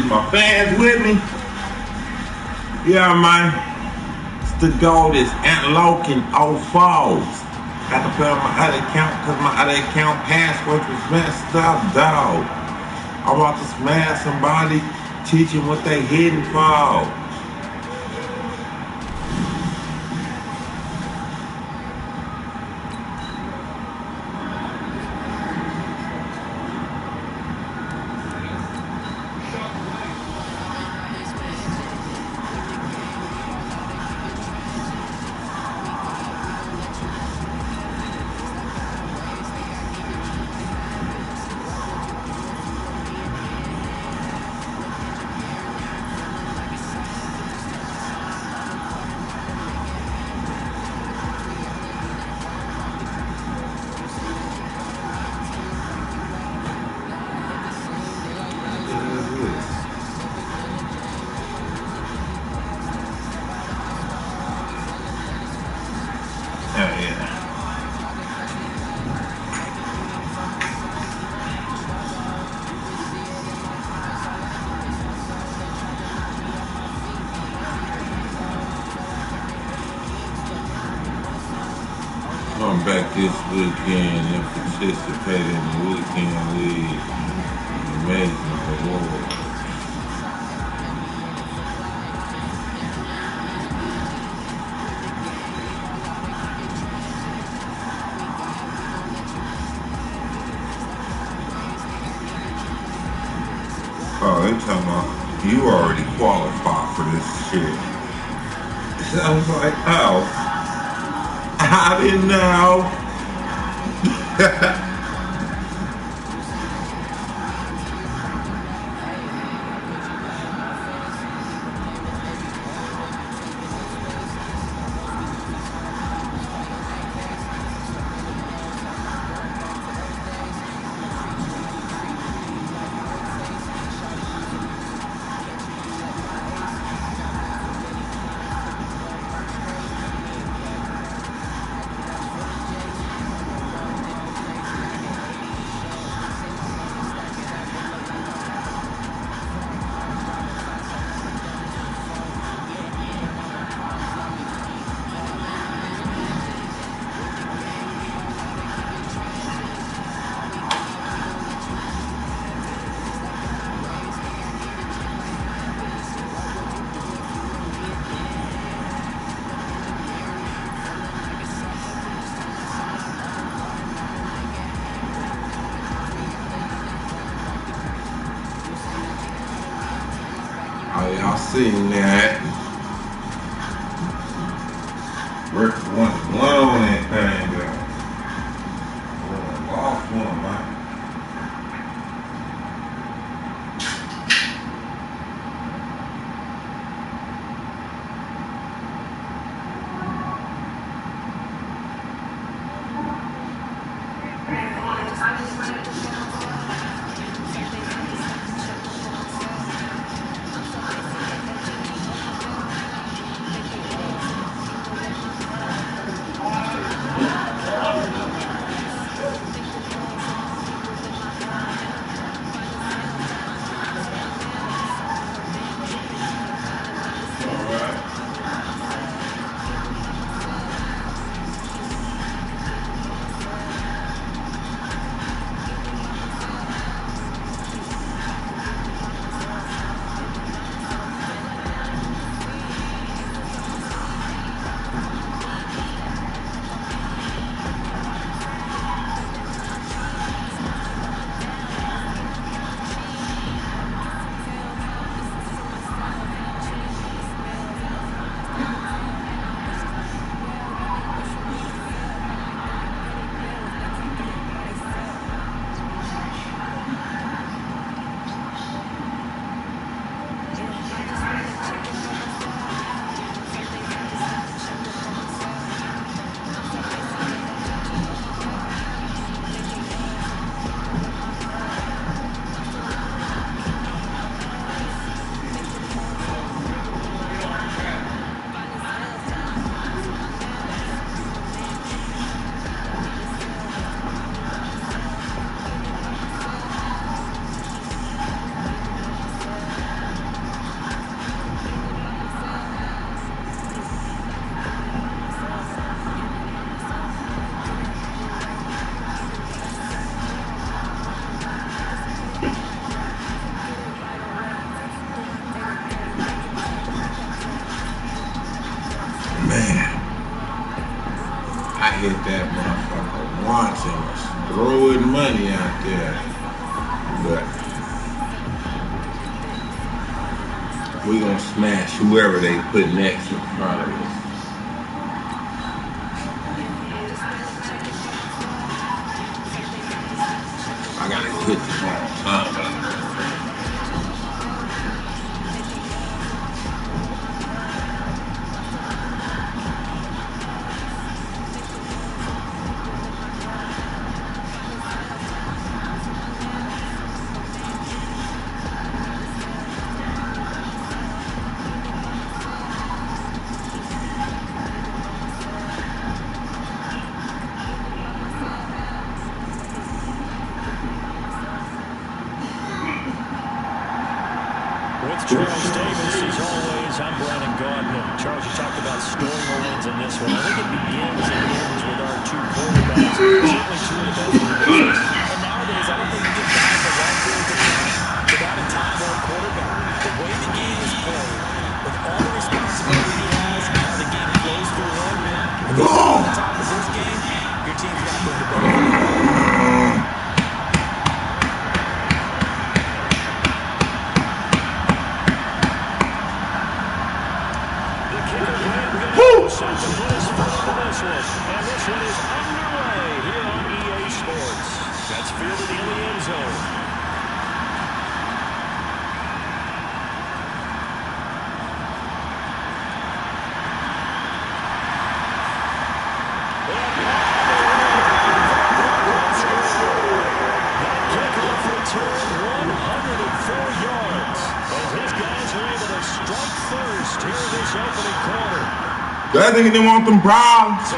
Is my fans with me? Yeah, man. It's the goal is antloc03's. Had to put on my other account because my other account password was messed up, dog. I'm about to smash somebody, teach them what they hitting for. Come back this weekend and participate in the weekend league. Amazing award. Oh, they talking about you already qualified for this shit. I was like, oh. I didn't know. Oh, y'all seen that? Rick one on that thing, though. Lost one, man. Man, I hit that motherfucker once and was throwing money out there. But we gonna smash whoever they put next in front of us. I gotta hit this one. Charles Davis, as always, I'm Brandon Gardner. Charles, you talked about storylines in this one. I think it begins and ends with our two quarterbacks. Certainly two of the best in the business. And nowadays, I don't think you can die for long periods of time without a top one quarterback. The way the game is played, with all the responsibility he has, and how the game flows through him, if he's on the top of this game, your team's not going to benefit. And this one is underway here on EA Sports. That's fielded in the end zone. That kickoff return 104 yards as his guys are able to strike first here in this opening quarter. I think they want them problems.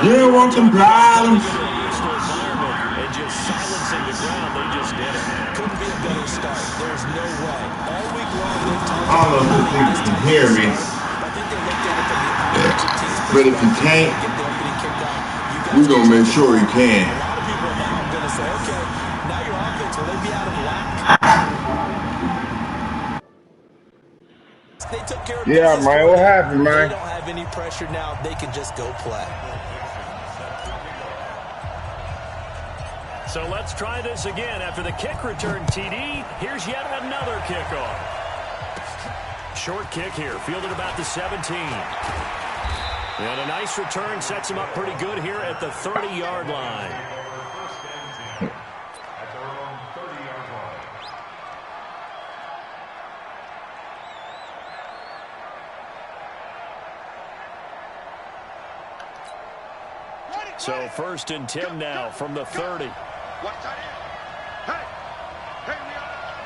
You don't want them problems. And just silencing the ground, they just did it. Couldn't be a better start. There's no way. All week long, they've talked I don't know if you can hear me. But if you can't, we're going to make sure you can. A lot of people now are going to say, okay, now your offense, will they be out of whack? They took care of yeah, man, what happened, man? They don't have any pressure now. They can just go play. So let's try this again. After the kick return, TD, here's yet another kickoff. Short kick here, fielded about the 17. And a nice return sets him up pretty good here at the 30-yard line. So 1st and 10 now from the 30. Watch tight end. Hey, we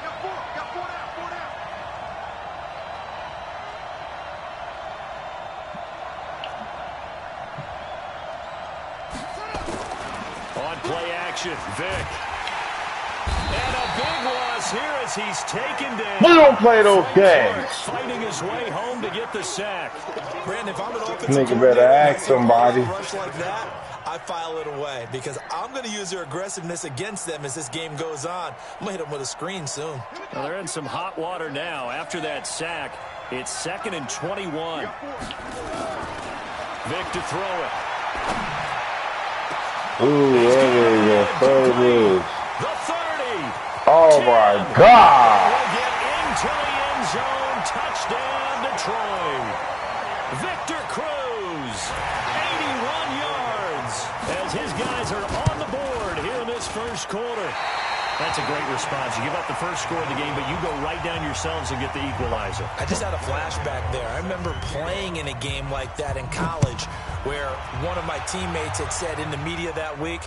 got four down. On play action, Vic. And a big loss here as he's taken down. We don't play those games. Fighting his way home to get the sack. Brandon, if I'm an offensive Nigga better ask somebody. rush like that, I file it away because I'm going to use their aggressiveness against them as this game goes on. I'm going to hit them with a screen soon. Well, they're in some hot water now. After that sack, it's 2nd and 21. Vic to throw it. Ooh, there we go. The 30. Oh, 10. my God. Will get into the end zone. Touchdown, Detroit. Victor Cruz, 81 yards, as his guys are on the board here in this first quarter. That's a great response. You give up the first score of the game, but you go right down yourselves and get the equalizer. I just had a flashback there. I remember playing in a game like that in college where one of my teammates had said in the media that week,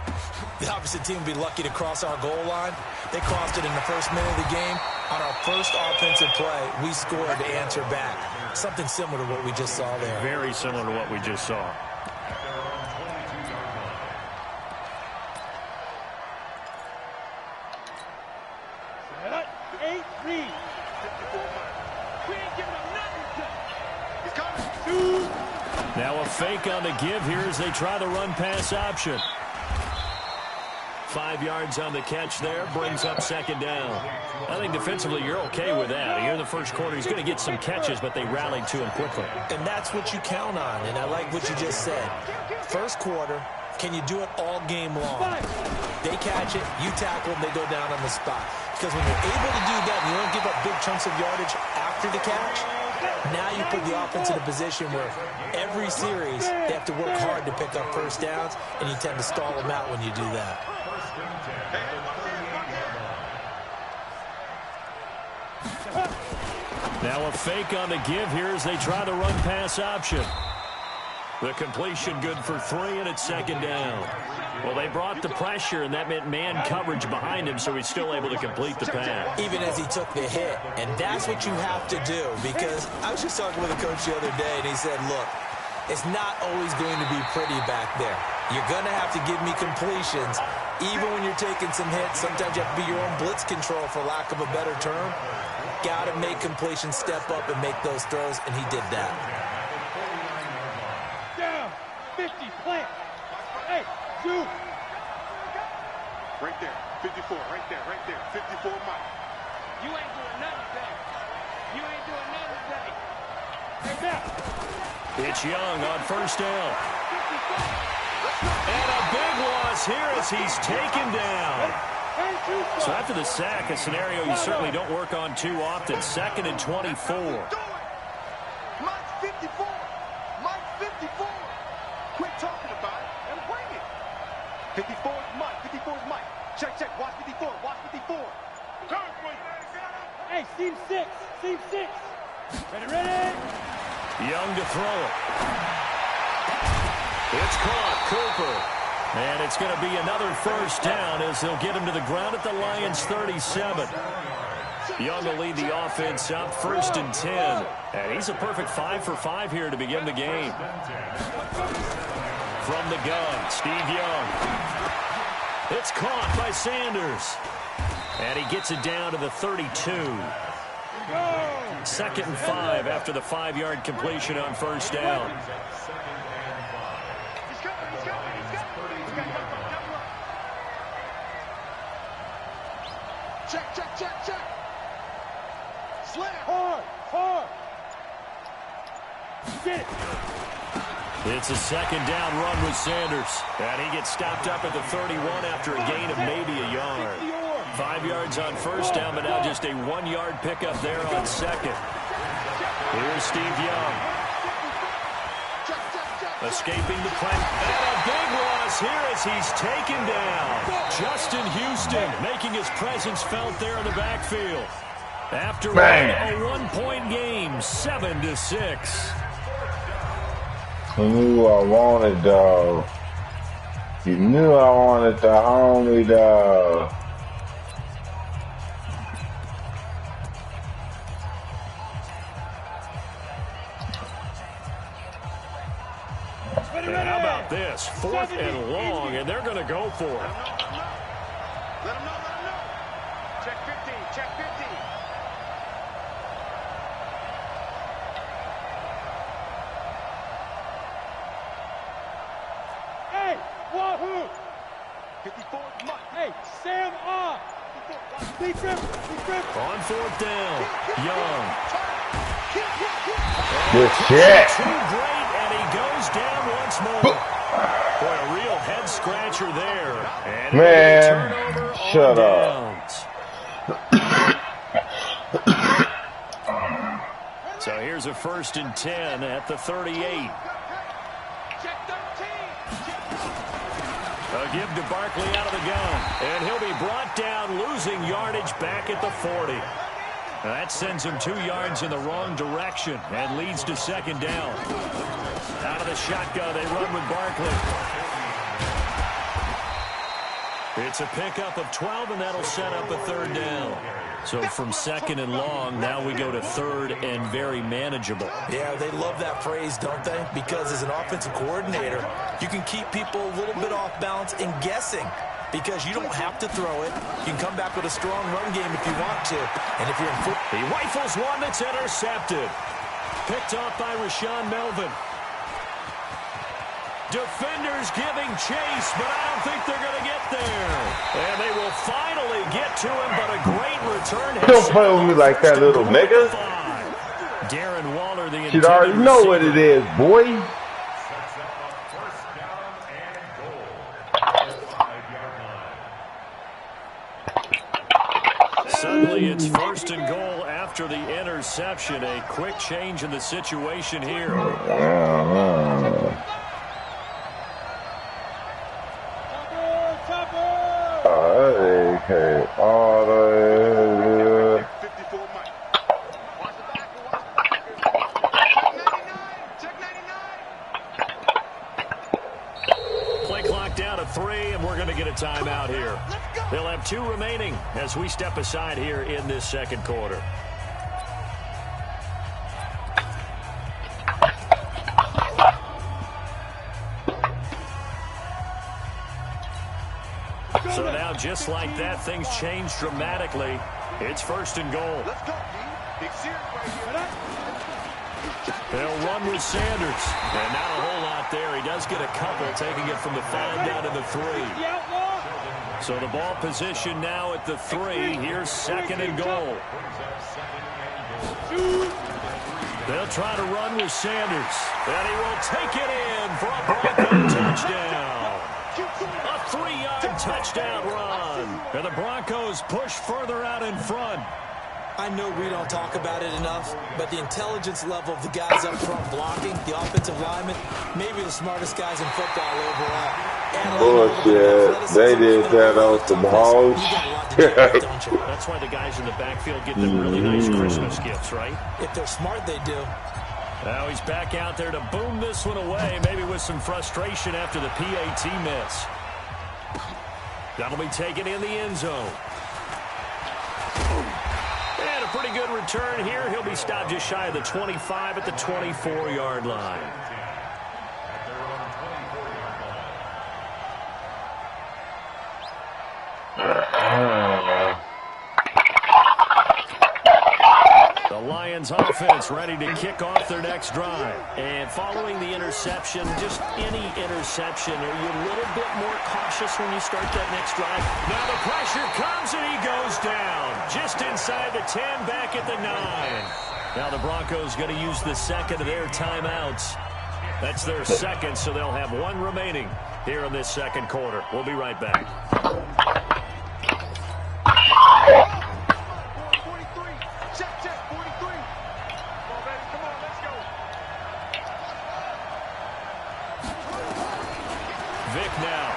the opposite team would be lucky to cross our goal line. They crossed it in the first minute of the game. On our first offensive play, we scored to answer back. Something similar to what we just saw there. Very similar to what we just saw. Now a fake on the give here as they try the run-pass option. 5 yards on the catch there, brings up second down. I think defensively you're okay with that. Here in the first quarter, he's going to get some catches, but they rallied to him quickly. And that's what you count on, and I like what you just said. First quarter, can you do it all game long? They catch it, you tackle them, they go down on the spot. Because when you're able to do that, and you don't give up big chunks of yardage after the catch, now you put the offense in a position where every series they have to work hard to pick up first downs, and you tend to stall them out when you do that. Now a fake on the give here as they try the run-pass option. The completion good for 3, and it's second down. Well, they brought the pressure, and that meant man coverage behind him, so he's still able to complete the pass. Even as he took the hit, and that's what you have to do, because I was just talking with a coach the other day, and he said, look, it's not always going to be pretty back there. You're going to have to give me completions. Even when you're taking some hits, sometimes you have to be your own blitz control, for lack of a better term. Got to make completions, step up, and make those throws, and he did that. Down, 50, plant. Hey, shoot. Right there, 54, right there, 54, Mike. You ain't doing nothing today. You ain't doing nothing today. Hey, now. It's Young on first down. And a big loss here as he's taken down. So after the sack, a scenario you certainly don't work on too often. 2nd and 24. Mike's 54. Mike's 54. Quit talking about it and bring it. 54 is Mike. 54 is Mike. Check, check. Watch 54. Watch 54. Hey, seam 6. Seam 6. Ready. Young to throw it. It's caught. Cooper. And it's going to be another first down as they'll get him to the ground at the Lions' 37. Young will lead the offense up 1st and 10. And he's a perfect 5 for 5 here to begin the game. From the gun, Steve Young. It's caught by Sanders. And he gets it down to the 32. 2nd and 5 after the 5-yard completion on first down. Check. Slam. Hard. Get it. It's a 2nd down run with Sanders. And he gets stopped up at the 31 after a gain of maybe a yard. 5 yards on first down, but now just a 1-yard pickup there on 2nd. Here's Steve Young. Escaping the pressure. And a big loss here as he's taken down. Justin Houston making his presence felt there in the backfield. After a 1-point game, 7-6. You knew I wanted, dog. You knew I wanted the homie, dog. And how about this? 4th and long, and they're going to go for it. Let him know. Check 15. Hey, Wahoo. 54 is Mike. Hey, Sam off. Be trip. On 4th down, Young. Good shit. Too great, and he goes down once more. Boy, a real head-scratcher there. And man, shut up. So here's a 1st and 10 at the 38. Check 13. A give to Barkley out of the gun. And he'll be brought down, losing yardage back at the 40. That sends him 2 yards in the wrong direction and leads to 2nd down. Out of the shotgun, they run with Barkley. It's a pickup of 12, and that'll set up a 3rd down. So from 2nd and long, now we go to 3rd and very manageable. Yeah, they love that phrase, don't they? Because as an offensive coordinator, you can keep people a little bit off balance and guessing. Because you don't have to throw it. You can come back with a strong run game if you want to. And if you're in foot, he rifles one that's intercepted. Picked off by Rashawn Melvin. Defenders giving chase, but I don't think they're going to get there. And they will finally get to him, but a great return. Don't play with me like that, little nigga. Darren Waller, the should already know what it is, boy. Suddenly it's 1st and goal after the interception. A quick change in the situation here. Okay. All right. Play clock down to 3, and we're going to get a timeout here. They'll have 2 remaining as we step aside here in this second quarter. So now, just like that, things change dramatically. It's 1st and goal. Let's go, D. Big series right here. They'll run with Sanders. And not a whole lot there. He does get a couple, taking it from the 5 down to the 3. So the ball position now at the 3. Here's 2nd and goal. They'll try to run with Sanders. And he will take it in for a Bronco touchdown. A 3-yard touchdown run. And the Broncos push further out in front. I know we don't talk about it enough, but the intelligence level of the guys up front blocking, the offensive linemen, maybe the smartest guys in football overall. Bullshit. They did that on some hoes. That's why the guys in the backfield get them really nice Christmas gifts, right? If they're smart, they do. Now he's back out there to boom this one away, maybe with some frustration after the PAT miss. That'll be taken in the end zone. And a pretty good return here. He'll be stopped just shy of the 25 at the 24-yard line. The Lions offense ready to kick off their next drive. And following the interception, just any interception, are you a little bit more cautious when you start that next drive? Now the pressure comes and he goes down. Just inside the 10, back at the 9. Now the Broncos going to use the second of their timeouts. That's their second, so they'll have 1 remaining here in this second quarter. We'll be right back. 43. Check, 43. Come on, baby. Come on, let's go. Vic now.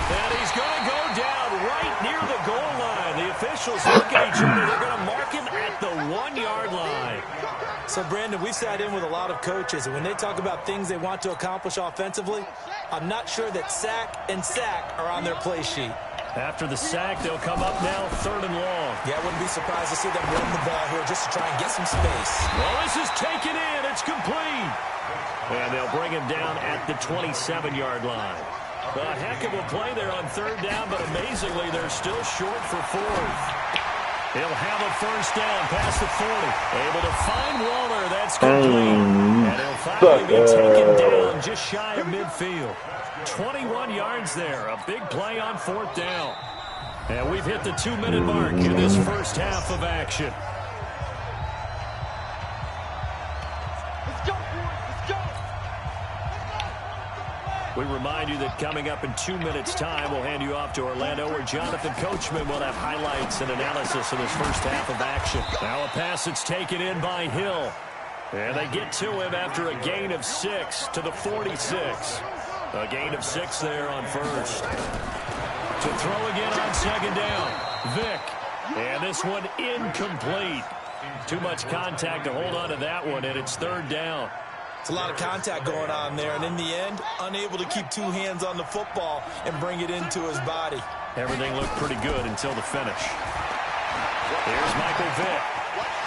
And he's going to go down right near the goal line. The officials look at each other. They're going to mark him at the 1-yard line. So, Brandon, we sat in with a lot of coaches, and when they talk about things they want to accomplish offensively, I'm not sure that sack and sack are on their play sheet. After the sack, they'll come up now 3rd and long. Yeah, I wouldn't be surprised to see them run the ball here just to try and get some space. Well, this is taken in. It's complete. And they'll bring him down at the 27-yard line. A heck of a play there on 3rd down, but amazingly, they're still short for 4th. He'll have a 1st down past the 40. Able to find Waller. That's complete. And he'll finally be taken down just shy of midfield. 21 yards there. A big play on 4th down. And we've hit the 2-minute mark in this first half of action. Let's go, boys. Let's go. We remind you that coming up in 2 minutes' time, we'll hand you off to Orlando, where Jonathan Coachman will have highlights and analysis of this first half of action. Now a pass that's taken in by Hill. And they get to him after a gain of 6 to the 46. A gain of 6 there on 1st. To throw again on 2nd down. Vic. And this one incomplete. Too much contact to hold on to that one, and it's 3rd down. It's a lot of contact going on there, and in the end, unable to keep 2 hands on the football and bring it into his body. Everything looked pretty good until the finish. Here's Michael Vick.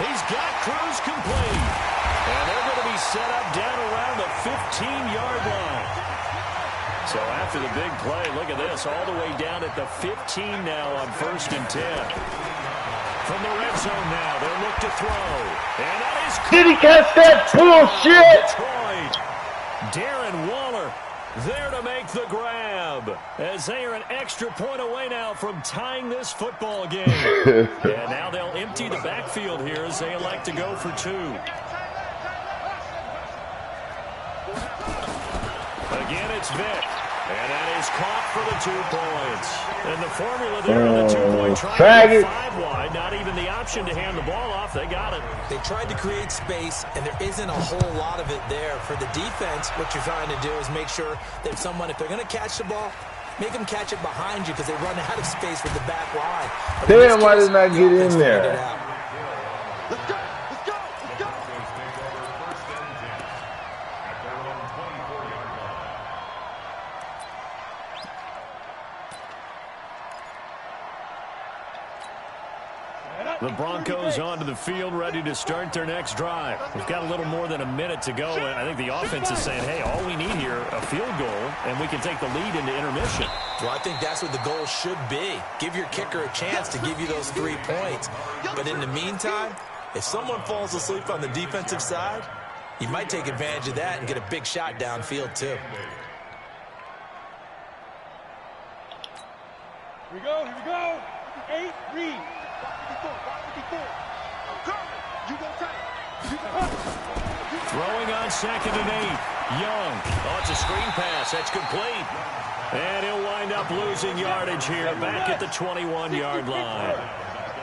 He's got Cruz complete. And they're going to be set up down around the 15-yard line. So after the big play, look at this, all the way down at the 15 now on 1st and 10. From the red zone now, they'll look to throw. And that is... Did he catch that bullshit? Detroit. Darren Waller there to make the grab, as they are an extra point away now from tying this football game. And now they'll empty the backfield here as they elect to go for 2. Again, it's Vick. And that is caught for the 2 points. And the formula there on the 2-point try, 5 wide. Not even the option to hand the ball off. They got it. They tried to create space, and there isn't a whole lot of it there. For the defense, what you're trying to do is make sure that someone, if they're going to catch the ball, make them catch it behind you because they run out of space with the back line. Damn, why did not get in there? Let's go. Let's go. Let's go. The Broncos onto the field, ready to start their next drive. We've got a little more than a minute to go, and I think the offense is saying, hey, all we need here, a field goal, and we can take the lead into intermission. Well, I think that's what the goal should be. Give your kicker a chance to give you those 3 points. But in the meantime, if someone falls asleep on the defensive side, you might take advantage of that and get a big shot downfield, too. Here we go. 8, read. Throwing on 2nd and 8. Young. Oh, it's a screen pass. That's complete. And he'll wind up losing yardage here back at the 21-yard line.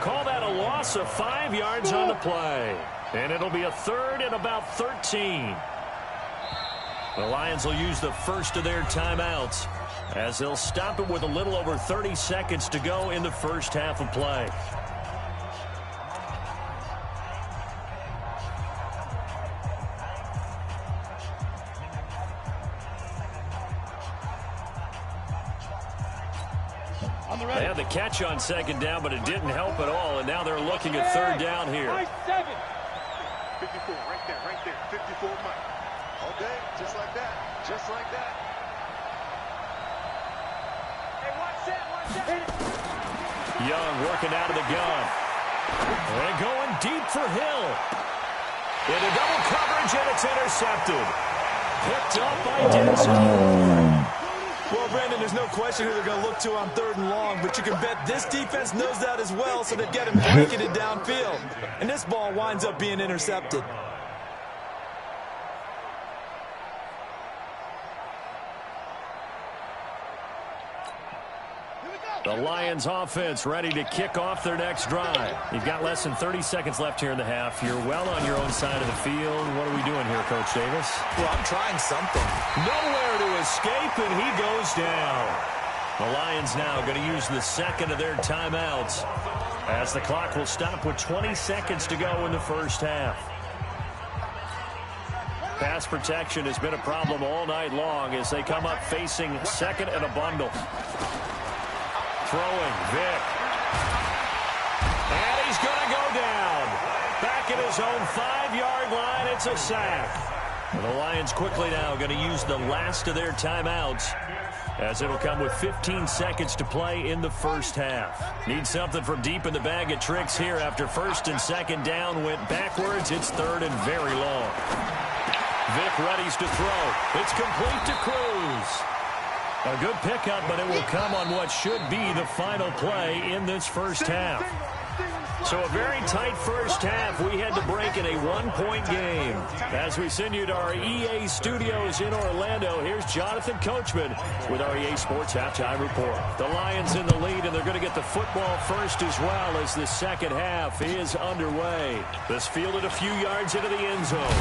Call that a loss of 5 yards on the play. And it'll be a 3rd and about 13. The Lions will use the first of their timeouts as they'll stop it with a little over 30 seconds to go in the first half of play. They had the catch on 2nd down, but it didn't help at all, and now they're looking at 3rd down here. 54, right there, 54 Mike. All day, just like that, Hey, watch that. Young working out of the gun. And going deep for Hill. Into double coverage, and it's intercepted. Picked up by Denzel. Well, Brandon, there's no question who they're going to look to on 3rd and long, but you can bet this defense knows that as well, so they get him breaking it downfield. And this ball winds up being intercepted. The Lions offense ready to kick off their next drive. You've got less than 30 seconds left here in the half. You're well on your own side of the field. What are we doing here, Coach Davis? Well, I'm trying something. Nowhere to escape, and he goes down. The Lions now going to use the 2nd of their timeouts as the clock will stop with 20 seconds to go in the first half. Pass protection has been a problem all night long as they come up facing 2nd and a bundle. Throwing, Vick. And he's going to go down. Back at his own 5-yard line, it's a sack. And the Lions quickly now going to use the last of their timeouts as it'll come with 15 seconds to play in the first half. Need something from deep in the bag of tricks here after 1st and 2nd down went backwards. It's 3rd and very long. Vick readies to throw. It's complete to Cruz. A good pickup, but it will come on what should be the final play in this first half. So a very tight first half. We had to break in a 1-point game. As we send you to our EA studios in Orlando, here's Jonathan Coachman with our EA Sports Halftime Report. The Lions in the lead, and they're going to get the football first as well as the second half is underway. This fielded a few yards into the end zone.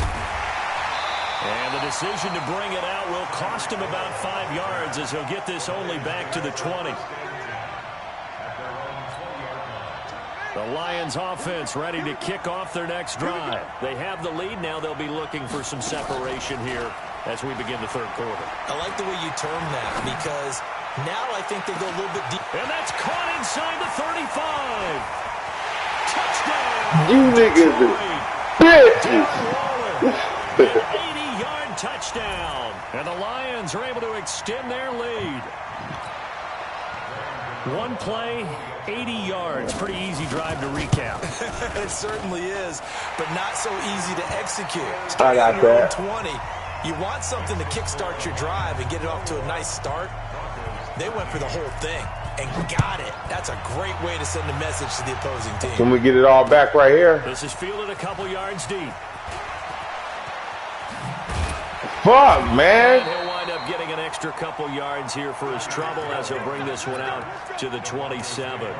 And the decision to bring it out will cost him about 5 yards as he'll get this only back to the 20. The Lions offense ready to kick off their next drive. They have the lead. Now they'll be looking for some separation here as we begin the third quarter. I like the way you term that because now I think they go a little bit deep. And that's caught inside the 35. Touchdown. You niggas is bitches. An 80-yard touchdown. And the Lions are able to extend their lead. One play, 80 yards. Pretty easy drive to recap. It certainly is, but not so easy to execute. I got that. 20. You want something to kickstart your drive and get it off to a nice start. They went for the whole thing and got it. That's a great way to send a message to the opposing team. Can we get it all back right here? This is fielded a couple yards deep. Fuck, man. And he'll wind up getting an extra couple yards here for his trouble as he'll bring this one out to the 27.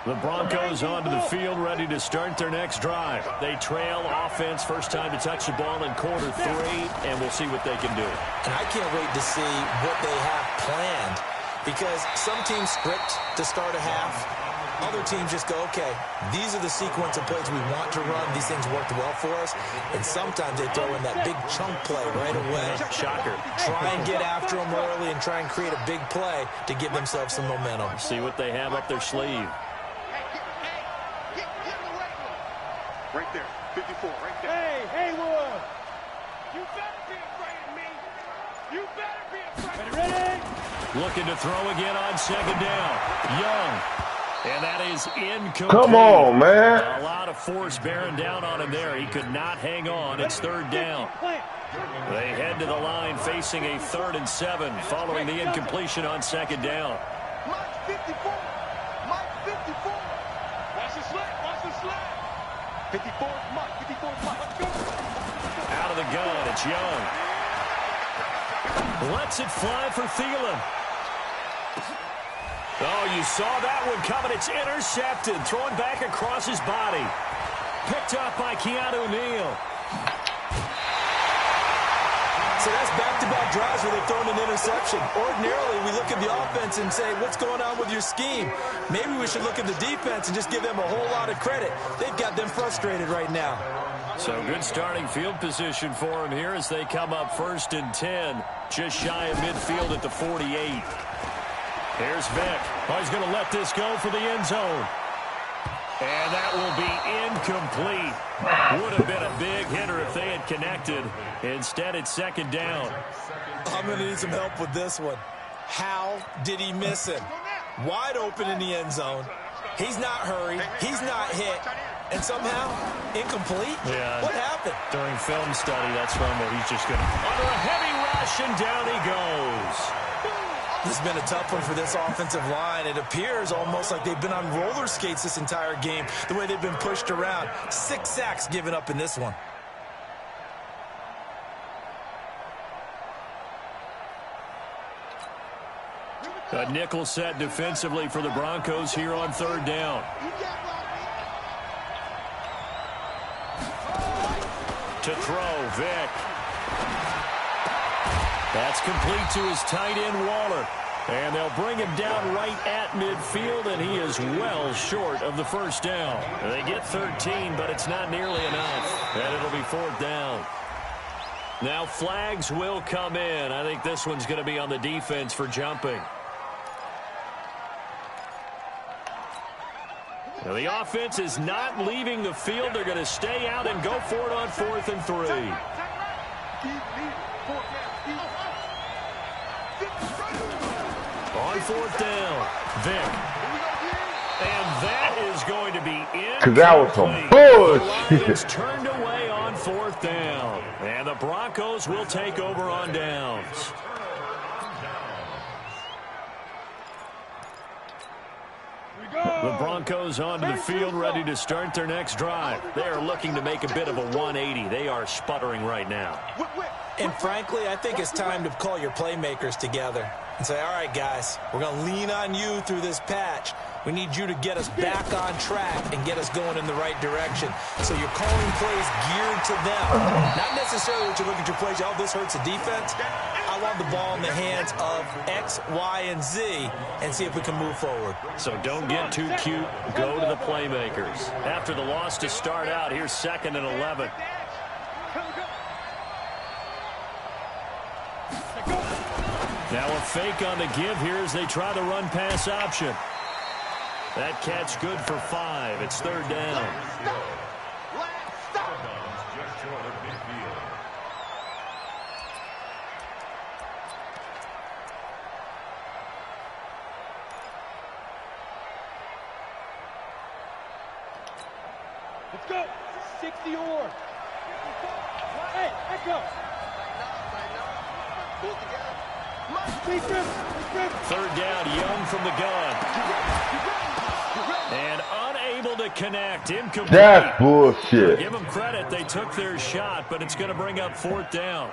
The Broncos onto the field, ready to start their next drive. They trail offense, first time to touch the ball in quarter 3, and we'll see what they can do. And I can't wait to see what they have planned, because some teams script to start a half. Other teams just go, okay, these are the sequence of plays we want to run. These things worked well for us. And sometimes they throw in that big chunk play right away. Shocker. Try and get after them early and try and create a big play to give themselves some momentum. See what they have up their sleeve. Right there, 54, right there. Hey, Haywood! You better be afraid of me! You better be afraid of me! Ready? Looking to throw again on second down. Young. And that is incomplete. Come on, man. A lot of force bearing down on him there. He could not hang on. It's third down. They head to the line facing a 3rd and 7 following the incompletion on second down. Mike 54. Mike 54. Watch the slap! Watch the slap! 54 is Mike. 54 is Mike. Let's go. Out of the gun, it's Young. Lets it fly for Thielen. Oh, you saw that one coming. It's intercepted. Thrown back across his body. Picked up by Keanu Neal. So that's back-to-back drives where they've thrown an interception. Ordinarily, we look at the offense and say, what's going on with your scheme? Maybe we should look at the defense and just give them a whole lot of credit. They've got them frustrated right now. So good starting field position for them here as they come up 1st and 10. Just shy of midfield at the 48. Here's Vick. Oh, he's going to let this go for the end zone. And that will be incomplete. Would have been a big hitter if they had connected. Instead, it's second down. I'm going to need some help with this one. How did he miss him? Wide open in the end zone. He's not hurried. He's not hit. And somehow, incomplete? Yeah. What happened? During film study, that's one where he's just going to... Under a heavy rush, and down he goes. This has been a tough one for this offensive line. It appears almost like they've been on roller skates this entire game, the way they've been pushed around. 6 sacks given up in this one. A nickel set defensively for the Broncos here on 3rd down. To throw, Vick. That's complete to his tight end, Waller. And they'll bring him down right at midfield, and he is well short of the first down. They get 13, but it's not nearly enough. And it'll be 4th down. Now flags will come in. I think this one's going to be on the defense for jumping. Now the offense is not leaving the field. They're going to stay out and go for it on 4th and 3. On 4th down, Vick. And that is going to be in. Because that was some bullshit. It's turned away on 4th down. And the Broncos will take over on downs. The Broncos onto the field, ready to start their next drive. They are looking to make a bit of a 180. They are sputtering right now. And frankly, I think it's time to call your playmakers together and say, all right, guys, we're going to lean on you through this patch. We need you to get us back on track and get us going in the right direction. So you're calling plays geared to them. Not necessarily that you look at your plays, oh, this hurts the defense. I want the ball in the hands of X, Y, and Z and see if we can move forward. So don't get too cute. Go to the playmakers. After the loss to start out, here's 2nd and 11. Now a fake on the give here as they try the run pass option. That catch good for 5. It's 3rd down. Let's go. 60 or. Hey, let go. Pull it together. Third down, Young from the gun. And unable to connect. Incomplete. That's bullshit. Give them credit. They took their shot, but it's going to bring up fourth down.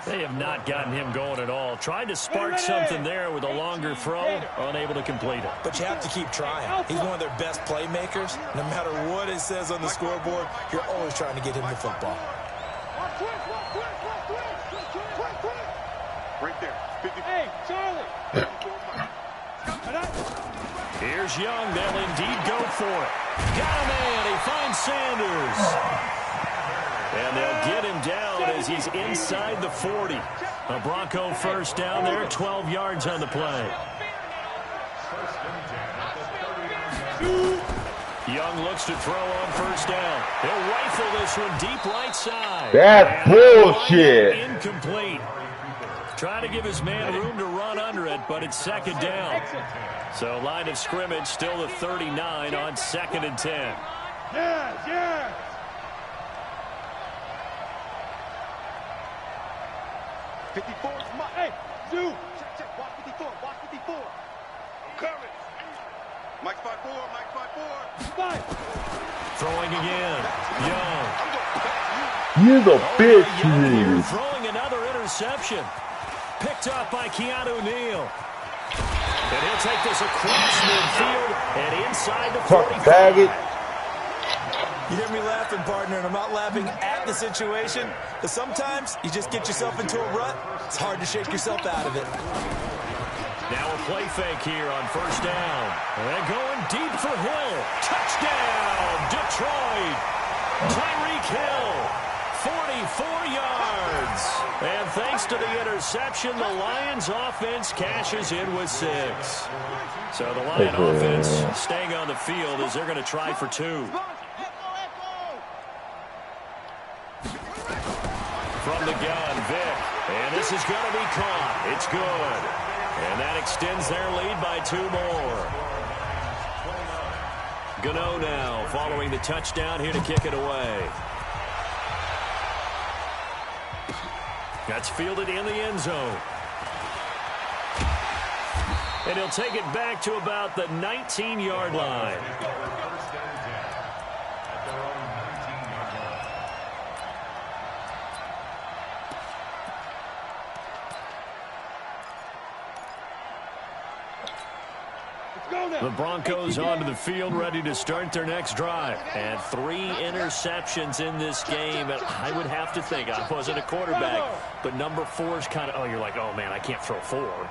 They have not gotten him going at all. Tried to spark something there with a longer throw. Unable to complete it. But you have to keep trying. He's one of their best playmakers. No matter what it says on the scoreboard, you're always trying to get him the football. Right there. 50. Hey, Charlie. Here's Young. They'll indeed go for it. Got a man. He finds Sanders. And they'll get him down as he's inside the 40. A Bronco first down there, 12 yards on the play. Young looks to throw on first down. They'll rifle this one deep right side. That's bullshit. Incomplete. Trying to give his man room to run under it, but it's second down. So line of scrimmage still the 39 on 2nd and 10. Yeah. 54 is Mike. Hey, Zoo. Check. Watch 54. Watch 54. Cover it. Mike 5-4. Mike 5-4. Throwing again. Young. You're the bitch, Young here you. throwing another interception. Picked up by Keanu Neal. And he'll take this across midfield and inside the 45. Fuck faggot. You hear me laughing, partner, and I'm not laughing at the situation. But sometimes you just get yourself into a rut. It's hard to shake yourself out of it. Now a play fake here on first down. And going deep for Hill. Touchdown, Detroit. Tyreek Hill, 44 yards. And thanks to the interception, the Lions offense cashes in with 6. So the Lion offense staying on the field as they're going to try for 2. From the gun, Vick. And this is going to be caught. It's good. And that extends their lead by 2 more. Gano now following the touchdown here to kick it away. That's fielded in the end zone. And he'll take it back to about the 19-yard line. The Broncos onto the field, ready to start their next drive. And 3 interceptions in this game. And I would have to think, I wasn't a quarterback, but number 4 is kind of, you're like, oh, man, I can't throw 4.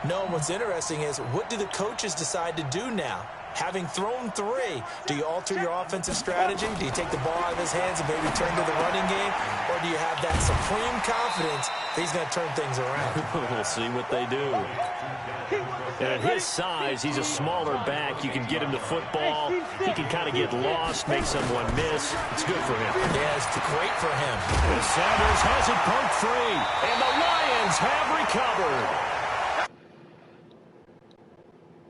No, what's interesting is, what do the coaches decide to do now? Having thrown 3, do you alter your offensive strategy? Do you take the ball out of his hands and maybe turn to the running game? Or do you have that supreme confidence that he's going to turn things around? We'll see what they do. And at his size, he's a smaller back. You can get him the football. He can kind of get lost, make someone miss. It's good for him. Yeah, it's great for him. And Sanders has it poked free. And the Lions have recovered.